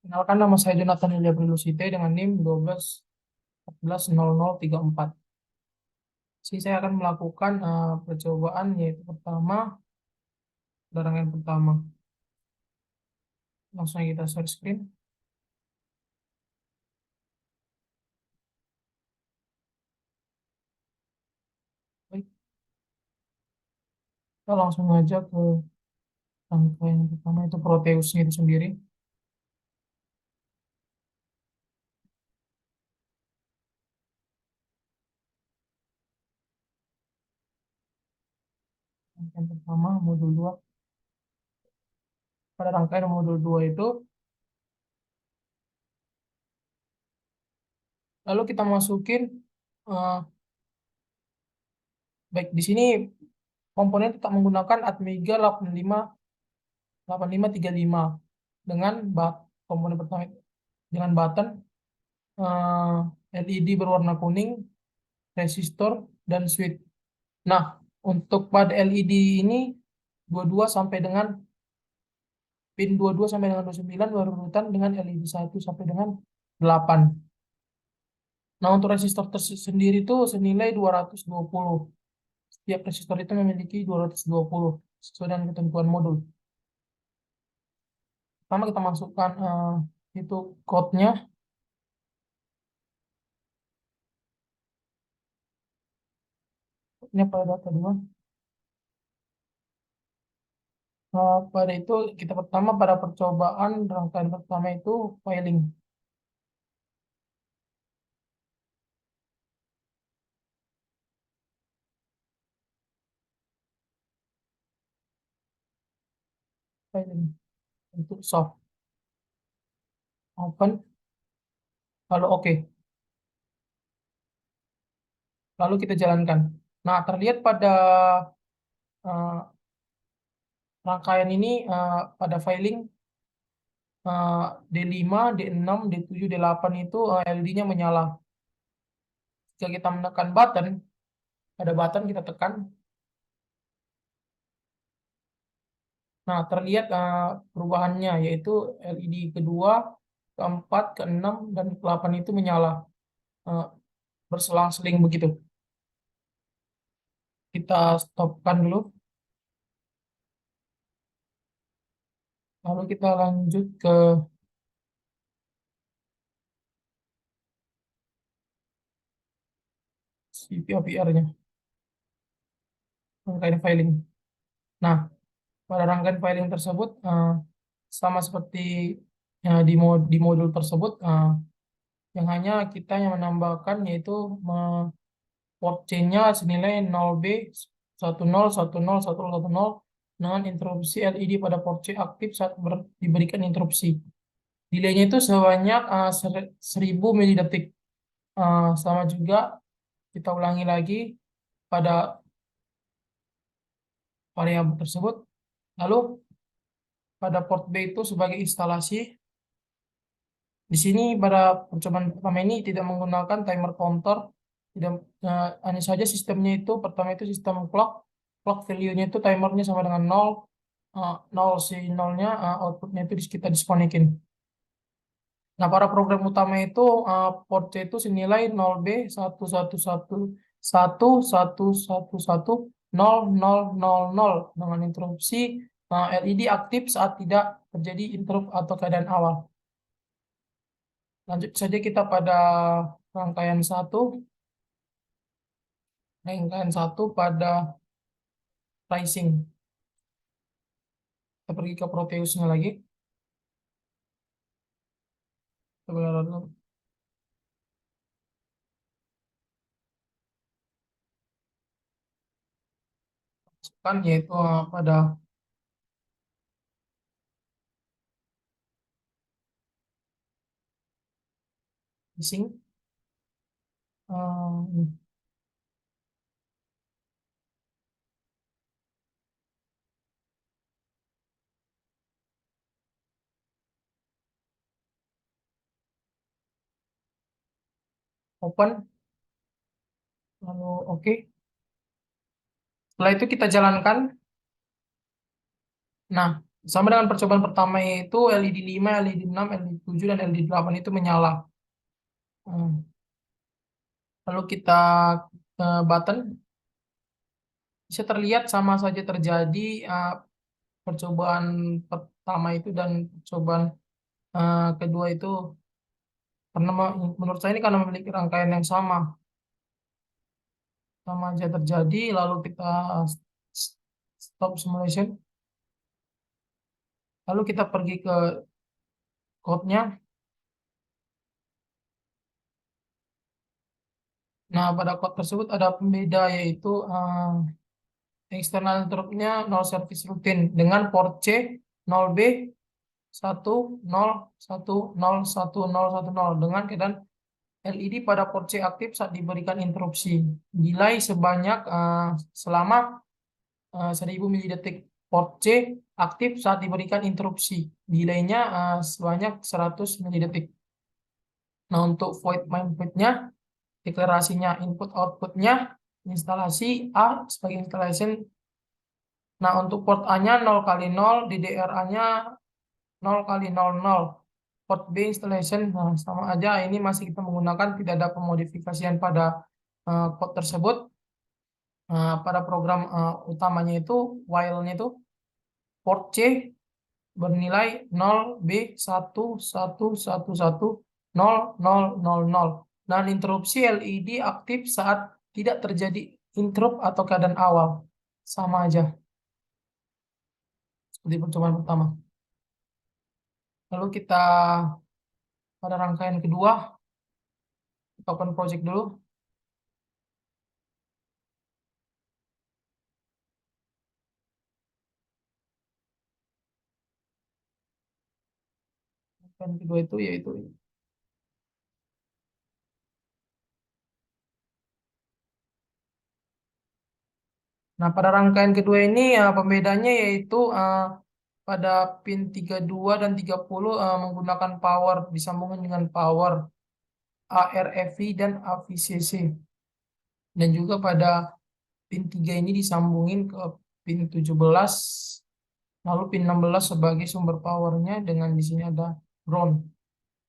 Kenalkan nama saya Jonathan Ilya Prilusite dengan NIM 12 14 0034. Saya akan melakukan percobaan yaitu pertama, rangkaian pertama. Langsung aja kita share screen. Baik, kita langsung aja ke rangkaian pertama itu Proteusnya itu sendiri. Rangkaian pertama modul 2. Pada rangkaian modul 2 itu, lalu kita masukin eh, baik di sini komponen tetap menggunakan Atmega 8535 dengan komponen pertama dengan button LED berwarna kuning, resistor, dan switch. Nah, untuk pada LED ini 22 sampai dengan pin 22 sampai dengan 29 berurutan dengan LED 1 sampai dengan 8. Nah, untuk resistor sendiri itu senilai 220. Setiap resistor itu memiliki 220 sesuai dengan ketentuan modul. Pertama kita masukkan itu code-nya. Ini pada data 2. Pada itu kita pertama pada percobaan rangkaian pertama itu filing. Filing untuk soft open, lalu oke, lalu kita jalankan. Nah, terlihat pada eh, rangkaian ini pada filing D5, D6, D7, D8 itu LED-nya menyala. Jika kita menekan button, ada button kita tekan. Nah, terlihat perubahannya yaitu LED kedua, keempat, keenam, dan ke-8 itu menyala eh, berselang-seling begitu. Kita stopkan dulu, lalu kita lanjut ke CPOPR-nya, rangkaian filing. Nah, pada rangkaian filing tersebut sama seperti di modul tersebut, yang hanya kita yang menambahkan yaitu port chain-nya senilai 0B 10101010 dengan interupsi LED pada port C aktif saat diberikan interupsi. Delay-nya itu sebanyak 1000 milidetik. Sama juga kita ulangi lagi pada variabel tersebut. Lalu pada port B itu sebagai instalasi. Di sini pada percobaan pertama ini tidak menggunakan timer counter, tidak hanya saja sistemnya itu pertama itu sistem clock, clock value-nya itu timernya sama dengan 0, 0 si 0-nya outputnya itu kita diskonekin. Nah, para program utama itu port C itu senilai 0B 11111111100 dengan interupsi LED aktif saat tidak terjadi interrupt atau keadaan awal. Lanjut saja kita pada rangkaian satu. Rangkaian satu pada pricing. Kita pergi ke Proteusnya lagi. Kita masukkan yaitu pada pricing. Um, Open, lalu oke. Setelah itu kita jalankan. Nah, Sama dengan percobaan pertama yaitu LED 5, LED 6, LED 7, dan LED 8 itu menyala. Lalu kita button, bisa terlihat sama saja terjadi percobaan pertama itu dan percobaan kedua itu, karena menurut saya ini karena memiliki rangkaian yang sama aja terjadi. Lalu kita stop simulation, lalu kita pergi ke code-nya. Nah, pada code tersebut ada pembeda yaitu external interrupt-nya null service routine dengan port C 0B 1 0 1 0 1 0 1 0 dengan keadaan LED pada port C aktif saat diberikan interupsi. Delay sebanyak selama 1000 milidetik. Port C aktif saat diberikan interupsi. Delaynya sebanyak 100 milidetik. Nah, untuk void main void-nya, deklarasinya input output-nya instalasi A sebagai installation. Nah, untuk port A-nya 0 kali 0, DDR-A-nya 0 kali 0 0. Port B installation, nah sama aja, ini masih kita menggunakan, tidak ada pemodifikasian pada code tersebut. Pada program utamanya itu, while-nya itu port C bernilai 0 B 1 1 1 1 0 0 0 0. Dan interupsi LED aktif saat tidak terjadi interrupt atau keadaan awal. Sama aja seperti percobaan pertama. Lalu kita pada rangkaian kedua, kita open project dulu. Rangkaian kedua itu yaitu ini. Nah, pada rangkaian kedua ini pembedanya yaitu pada pin 32 dan 30 menggunakan power, disambungkan dengan power ARFV dan AVCC. Dan juga pada pin 3 ini disambungin ke pin 17, lalu pin 16 sebagai sumber powernya, dengan di sini ada ground.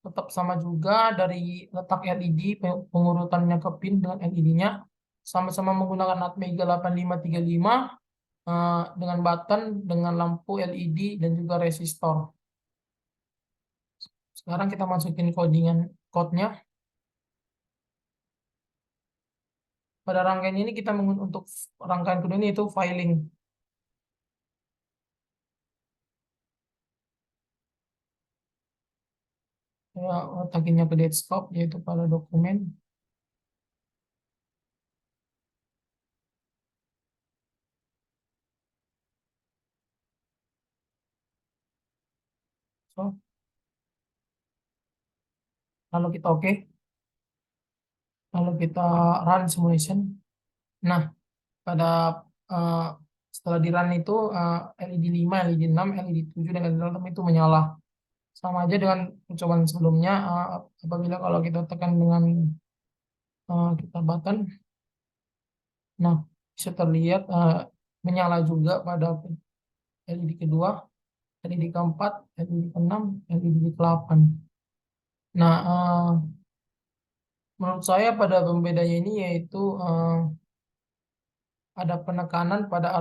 Tetap sama juga dari letak LED, pengurutannya ke pin dengan LED-nya. Sama-sama menggunakan Atmega 8535 dengan button, dengan lampu LED, dan juga resistor. Sekarang kita masukin codingan code-nya. Pada rangkaian ini kita untuk rangkaian kedua ini itu filing. Ya, letakinnya ke desktop yaitu pada dokumen. So, lalu kita oke. Lalu kita run simulation. Nah, pada eh, setelah di run itu LED 5, LED 6, LED 7, dan LED 8 itu menyala. Sama aja dengan percobaan sebelumnya. Apabila kalau kita tekan dengan kita button, nah bisa terlihat menyala juga pada LED kedua, LED keempat, LED keenam, LED ke-8. Nah, menurut saya pada pembedanya ini yaitu ada penekanan pada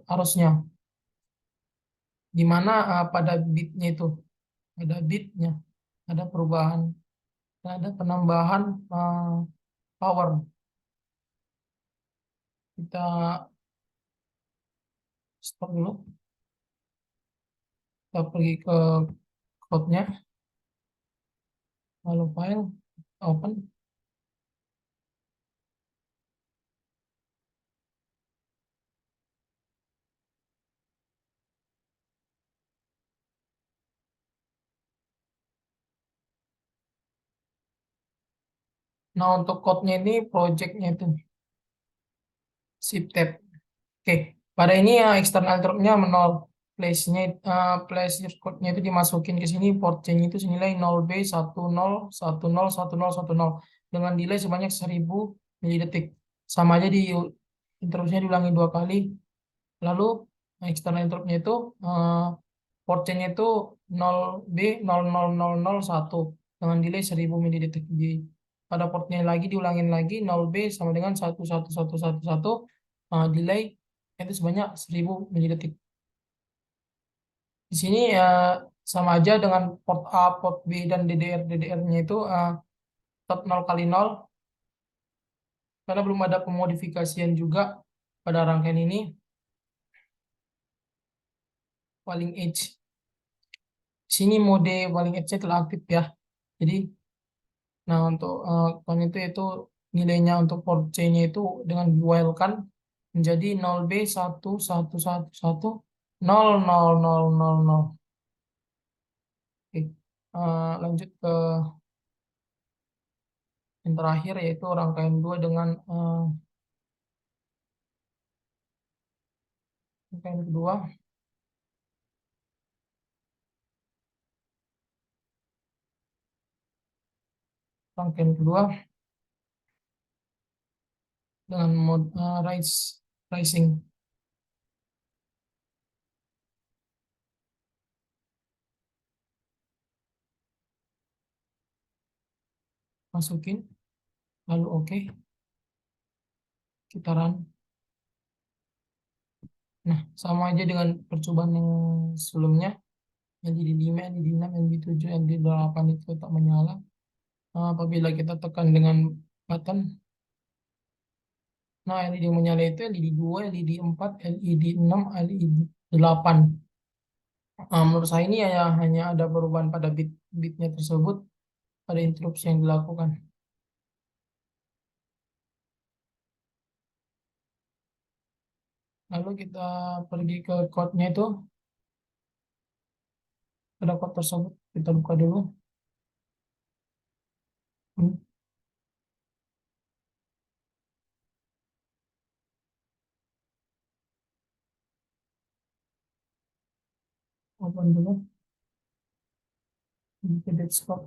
arusnya, di mana pada bitnya itu ada bitnya, ada perubahan, ada penambahan power. Kita stop dulu, kita pergi ke code-nya, lalu file, open. Nah, untuk code-nya ini project-nya itu zip tab. Oke, pada ini ya external interrupt-nya 0. Place-nya place code-nya itu dimasukin ke sini, port C-nya itu senilai 0B 10 10 10 10 dengan delay sebanyak 1000 milidetik. Sama aja di interrupsinya diulangi 2 kali. Lalu External interruptnya itu port chain-nya itu 0B 00001 dengan delay 1000 milidetik. Pada portnya lagi diulangin lagi 0B sama dengan 11111, delay itu sebanyak 1000 milidetik. Di sini sama aja dengan port A, port B, dan DDR-nya itu tetap 0 kali 0, karena belum ada pemodifikasian juga pada rangkaian ini. Paling edge. Di sini mode paling edge-nya telah aktif ya. Jadi, nah untuk kalau itu nilainya untuk port C-nya itu dengan diwailkan menjadi 0B 1111 00000. Oke. Lanjut ke yang terakhir, yaitu rangkaian 2 dengan rangkaian kedua. Rangkaian kedua dengan mode rising. Masukin, lalu oke, kita run. Nah, sama aja dengan percobaan yang sebelumnya. LED 5, LED 6, LED 7, LED 8 itu tetap menyala. Apabila kita tekan dengan button, nah LED yang menyala itu LED 2, LED 4, LED 6, LED 8. Menurut saya ini hanya ada perubahan pada bitnya tersebut pada interupsi yang dilakukan. Lalu kita pergi ke code-nya itu. Ada code tersebut, kita buka dulu. Hmm, Open dulu. Ke desktop.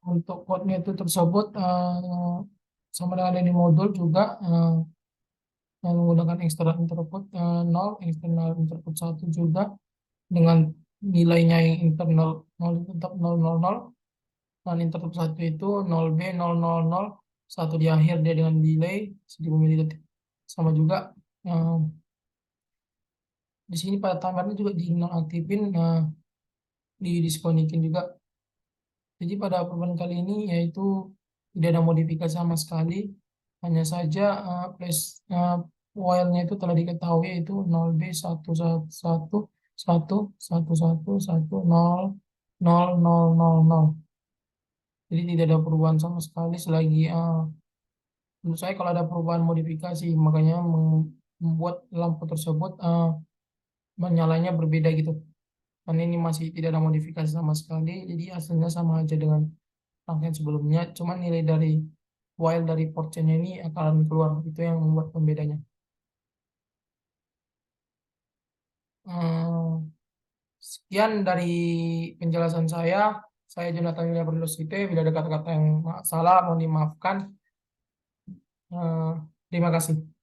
Untuk code-nya itu tersebut sama dengan ada di modul juga, yang menggunakan external interput 0, external interput 1 juga, dengan nilainya yang internal 0 itu tetap 000, dan interput 1 itu 0B 000 1 di akhir, dia dengan delay 1000 milidetik. Sama juga eh, di sini pada timernya juga dinonaktifin, didiskonikin juga. Jadi pada perubahan kali ini yaitu tidak ada modifikasi sama sekali, hanya saja while-nya itu telah diketahui, yaitu 0B 11111110000. Jadi tidak ada perubahan sama sekali selagi menurut saya kalau ada perubahan modifikasi, makanya membuat lampu tersebut menyalanya berbeda gitu. Karena ini masih tidak ada modifikasi sama sekali, jadi hasilnya sama aja dengan rangkaian sebelumnya, cuman nilai dari while dari portionnya ini akan keluar, itu yang membuat pembedanya. Hmm, Sekian dari penjelasan saya. Saya Jonathan William Berdosite. Bila ada kata-kata yang salah mohon dimaafkan. Terima kasih.